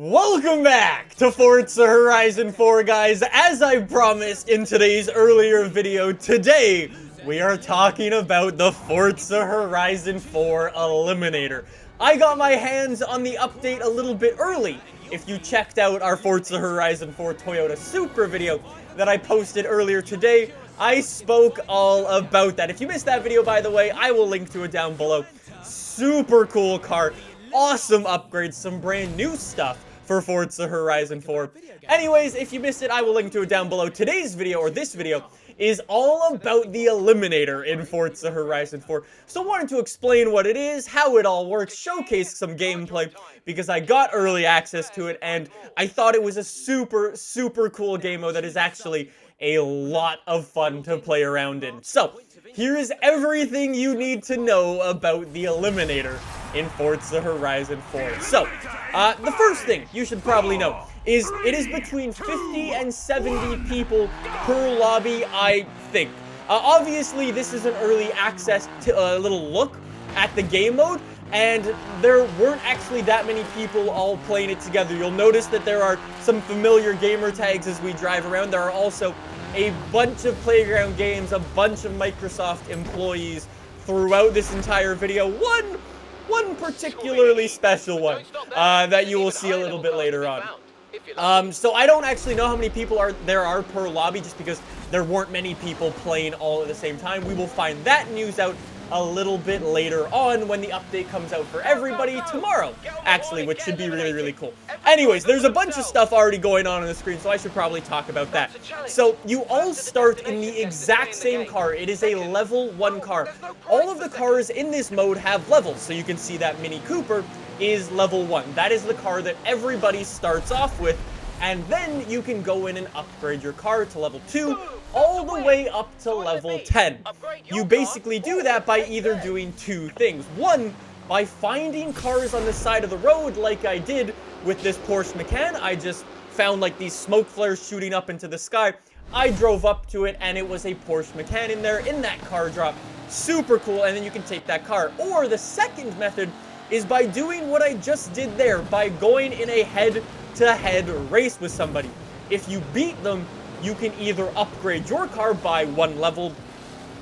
Welcome back to Forza Horizon 4, guys. As I promised in today's earlier video, today we are talking about the Forza Horizon 4 Eliminator. I got my hands on the update a little bit early. If you checked out our Forza Horizon 4 Toyota Supra video that I posted earlier today, I spoke all about that. If you missed that video, by the way, I will link to it down below. Super cool car, awesome upgrades, some brand new stuff for Forza Horizon 4. Anyways, if you missed it, I will link to it down below. Today's video, or this video, is all about the Eliminator in Forza Horizon 4. So I wanted to explain what it is, how it all works, showcase some gameplay, because I got early access to it, and I thought it was a super cool game mode that is actually a lot of fun to play around in. So, here is everything you need to know about the Eliminator in Forza Horizon 4. So, the first thing you should probably know is it is between 50 and 70 people per lobby, I think. Obviously, this is an early access to little look at the game mode, and there weren't actually that many people all playing it together. You'll notice that there are some familiar gamer tags as we drive around. There are also a bunch of Playground Games, a bunch of Microsoft employees throughout this entire video. One particularly special one that you will see a little bit later on. So I don't actually know how many people there are per lobby, just because there weren't many people playing all at the same time. We will find that news out a little bit later on when the update comes out for everybody tomorrow, actually, which should be really cool. Anyways, there's a bunch of stuff already going on the screen, so I should probably talk about that. So you all start in the exact same car. It is a level 1 car. All of the cars in this mode have levels, so you can see that Mini Cooper is level 1. That is the car that everybody starts off with, and then you can go in and upgrade your car to level 2, all the way up to level 10. You basically do that by either doing two things. One, by finding cars on the side of the road like I did with this Porsche Macan. I just found like these smoke flares shooting up into the sky. I drove up to it and it was a Porsche Macan in there in that car drop. Super cool, and then you can take that car. Or the second method is by doing what I just did there, by going in a head-to-head race with somebody. If you beat them, you can either upgrade your car by 1 level,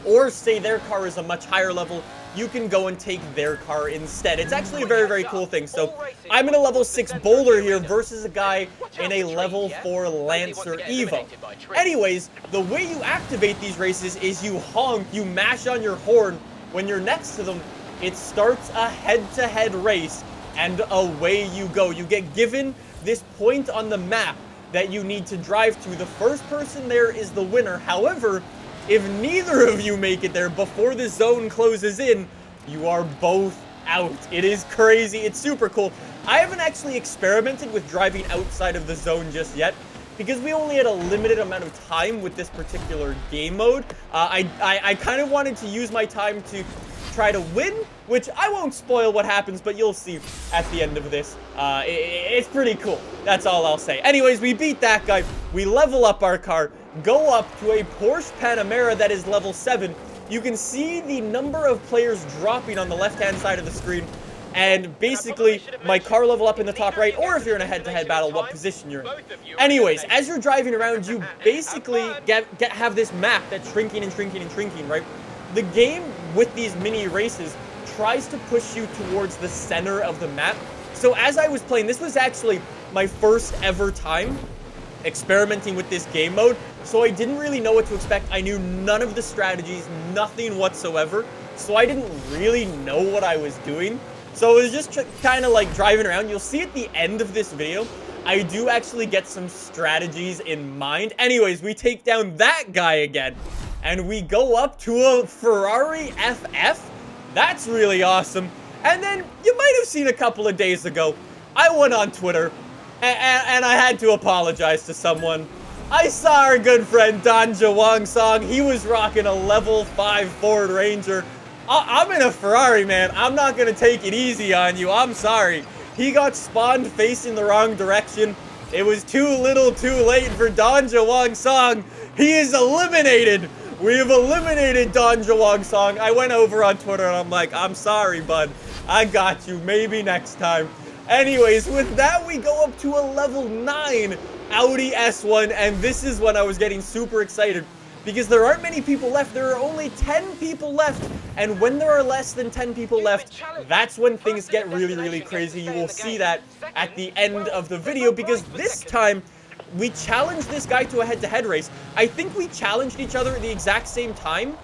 or say their car is a much higher level, you can go and take their car instead. It's actually a very cool thing. So I'm in a level 6 Boulder here versus a guy in a level 4 Lancer Evo. Anyways, the way you activate these races is you honk, you mash on your horn when you're next to them. It starts a head-to-head race, and away you go. You get given this point on the map that you need to drive to. The first person there is the winner. However, if neither of you make it there before the zone closes in, you are both out. It is crazy. It's super cool. I haven't actually experimented with driving outside of the zone just yet, because we only had a limited amount of time with this particular game mode. I kind of wanted to use my time to try to win, which I won't spoil what happens, but you'll see at the end of this. It's pretty cool. That's all I'll say. Anyways, we beat that guy. We level up our car, go up to a Porsche Panamera that is level 7. You can see the number of players dropping on the left-hand side of the screen, and basically my car level up in the top right, or if you're in a head-to-head battle, what position you're in. Anyways, as you're driving around, you basically have this map that's shrinking and shrinking and shrinking, right? The game with these mini races tries to push you towards the center of the map. So as I was playing, this was actually my first ever time experimenting with this game mode, so I didn't really know what to expect. I knew none of the strategies, nothing whatsoever, so I didn't really know what I was doing. So it was just kind of like driving around. You'll see at the end of this video, I do actually get some strategies in mind. Anyways, we take down that guy again, and we go up to a Ferrari FF. That's really awesome. And then, you might have seen a couple of days ago, I went on Twitter, and I had to apologize to someone. I saw our good friend Don Jawang Song. He was rocking a level 5 Ford Ranger. I'm in a Ferrari, man. I'm not going to take it easy on you. I'm sorry. He got spawned facing the wrong direction. It was too little too late for Don Jawang Song. He is eliminated. We have eliminated Don Jawang Song. I went over on Twitter and I'm like, I'm sorry, bud. I got you. Maybe next time. Anyways, with that, we go up to a level 9 Audi S1, and this is when I was getting super excited, because there aren't many people left. There are only 10 people left, and when there are less than 10 people left, that's when things get really, really crazy. You will see that at the end of the video, because this time, we challenged this guy to a head-to-head race. I think we challenged each other at the exact same time,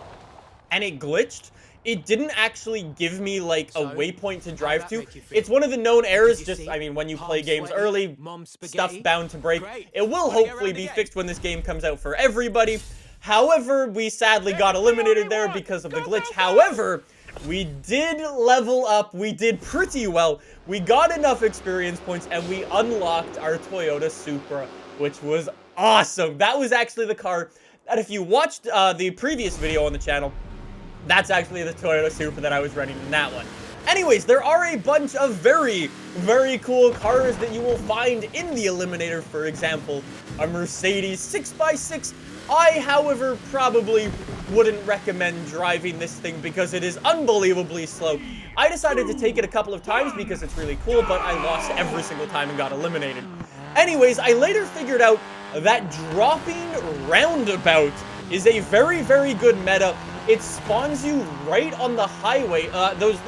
and it glitched. It didn't actually give me, like, a waypoint to drive to. It's one of the known errors, just, I mean, when you play games early, stuff's bound to break. It will hopefully be fixed when this game comes out for everybody. However, we sadly got eliminated there because of the glitch. However, we did level up. We did pretty well. We got enough experience points, and we unlocked our Toyota Supra, which was awesome. That was actually the car that, if you watched the previous video on the channel, that's actually the Toyota Supra that I was running in that one. Anyways, there are a bunch of very, very cool cars that you will find in the Eliminator. For example, a Mercedes 6x6. I, however, probably wouldn't recommend driving this thing because it is unbelievably slow. I decided to take it a couple of times because it's really cool, but I lost every single time and got eliminated. Anyways, I later figured out that dropping roundabout is a very, very good meta. It spawns you right on the highway. Those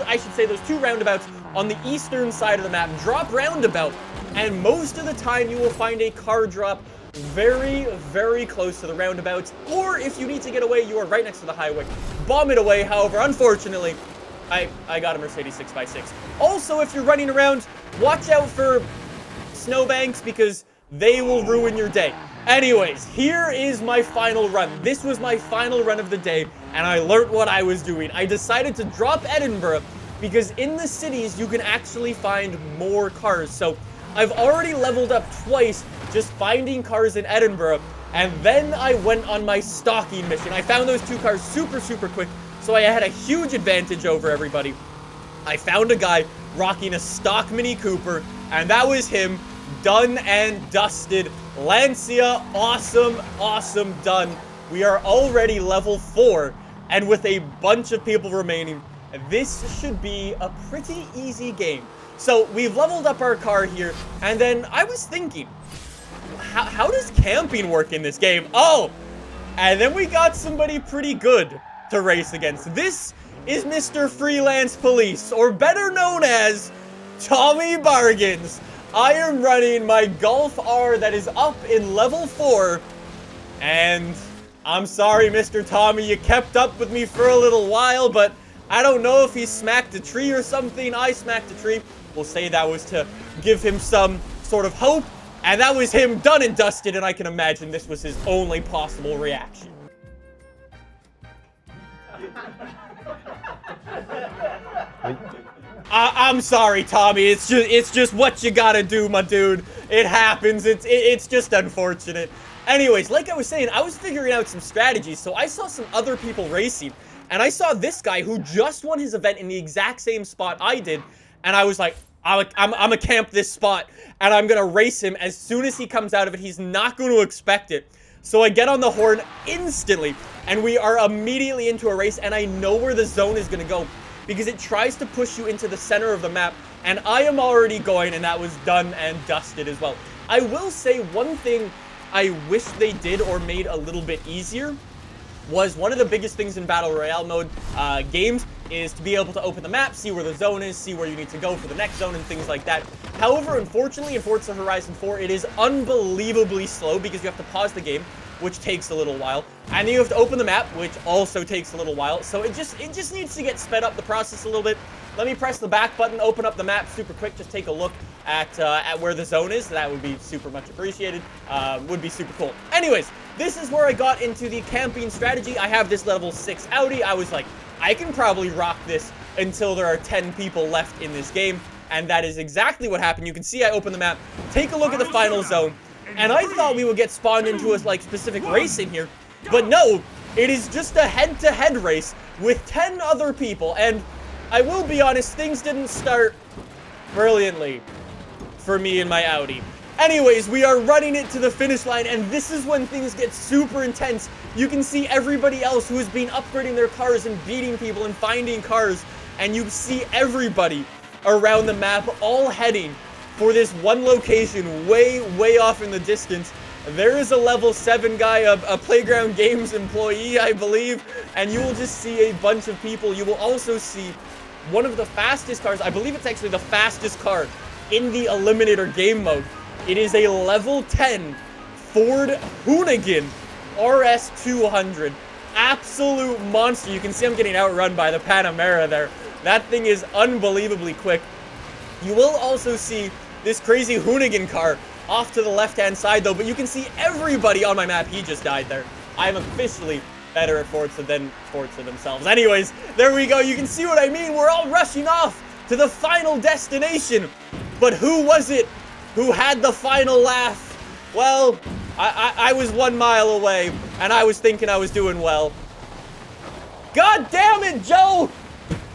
two roundabouts on the eastern side of the map. Drop roundabout, and most of the time you will find a car drop very, very close to the roundabouts. Or if you need to get away, you are right next to the highway. Bomb it away. However, unfortunately, I got a Mercedes 6x6. Also, if you're running around, watch out for snowbanks because they will ruin your day. Anyways, here is my final run. This was my final run of the day, and I learned what I was doing. I decided to drop Edinburgh because in the cities, you can actually find more cars. So I've already leveled up twice just finding cars in Edinburgh, and then I went on my stalking mission. I found those two cars super, super quick, so I had a huge advantage over everybody. I found a guy rocking a stock Mini Cooper, and that was him. Done and dusted. Lancia, awesome, awesome, done. We are already level 4, and with a bunch of people remaining, this should be a pretty easy game. So we've leveled up our car here, and then I was thinking, how does camping work in this game? Oh, and then we got somebody pretty good to race against. This is Mr. Freelance Police, or better known as Tommy Bargains. I am running my Golf R that is up in level 4, and I'm sorry, Mr. Tommy, you kept up with me for a little while, but I don't know if he smacked a tree or something. I smacked a tree. We'll say that was to give him some sort of hope, and that was him done and dusted, and I can imagine this was his only possible reaction. I'm sorry, Tommy. It's just what you gotta do, my dude. It happens. It's just unfortunate. Anyways, like I was saying, I was figuring out some strategies. So I saw some other people racing, and I saw this guy who just won his event in the exact same spot I did, and I was like, I'm gonna camp this spot, and I'm gonna race him as soon as he comes out of it. He's not going to expect it. So I get on the horn instantly, and we are immediately into a race, and I know where the zone is gonna go, because it tries to push you into the center of the map, and I am already going, and that was done and dusted as well. I will say one thing I wish they did or made a little bit easier was one of the biggest things in Battle Royale mode games is to be able to open the map, see where the zone is, see where you need to go for the next zone and things like that. However, unfortunately, in Forza Horizon 4, it is unbelievably slow because you have to pause the game, which takes a little while, and then you have to open the map, which also takes a little while. So it just needs to get sped up the process a little bit. Let me press the back button, open up the map super quick, just take a look at where the zone is. That would be super much appreciated. Would be super cool. Anyways, this is where I got into the camping strategy. I have this level 6 Audi. I was like, I can probably rock this until there are 10 people left in this game, and that is exactly what happened. You can see I open the map, take a look at the final zone, and I thought we would get spawned into a specific race in here, but no, it is just a head-to-head race with 10 other people, and I will be honest, things didn't start brilliantly for me and my Audi. Anyways, we are running it to the finish line, and this is when things get super intense. You can see everybody else who has been upgrading their cars and beating people and finding cars, and you see everybody around the map all heading for this one location way off in the distance. There is a level 7 guy, a Playground Games employee, I believe, and you will just see a bunch of people. You will also see one of the fastest cars. I believe it's actually the fastest car in the Eliminator game mode. It is a level 10 Ford Hoonigan RS200. Absolute monster. You can see I'm getting outrun by the Panamera there. That thing is unbelievably quick. You will also see this crazy Hoonigan car off to the left-hand side, though, but you can see everybody on my map. He just died there. I'm officially better at Forza than Forza themselves. Anyways, there we go. You can see what I mean. We're all rushing off to the final destination. But who was it who had the final laugh? Well, I was 1 mile away, and I was thinking I was doing well. God damn it, Joe!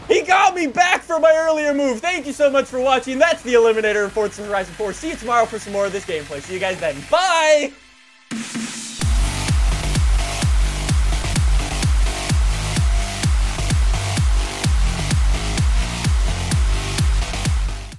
He got me back for my earlier move. Thank you so much for watching. That's the Eliminator of Forza Horizon 4. See you tomorrow for some more of this gameplay. See you guys then. Bye!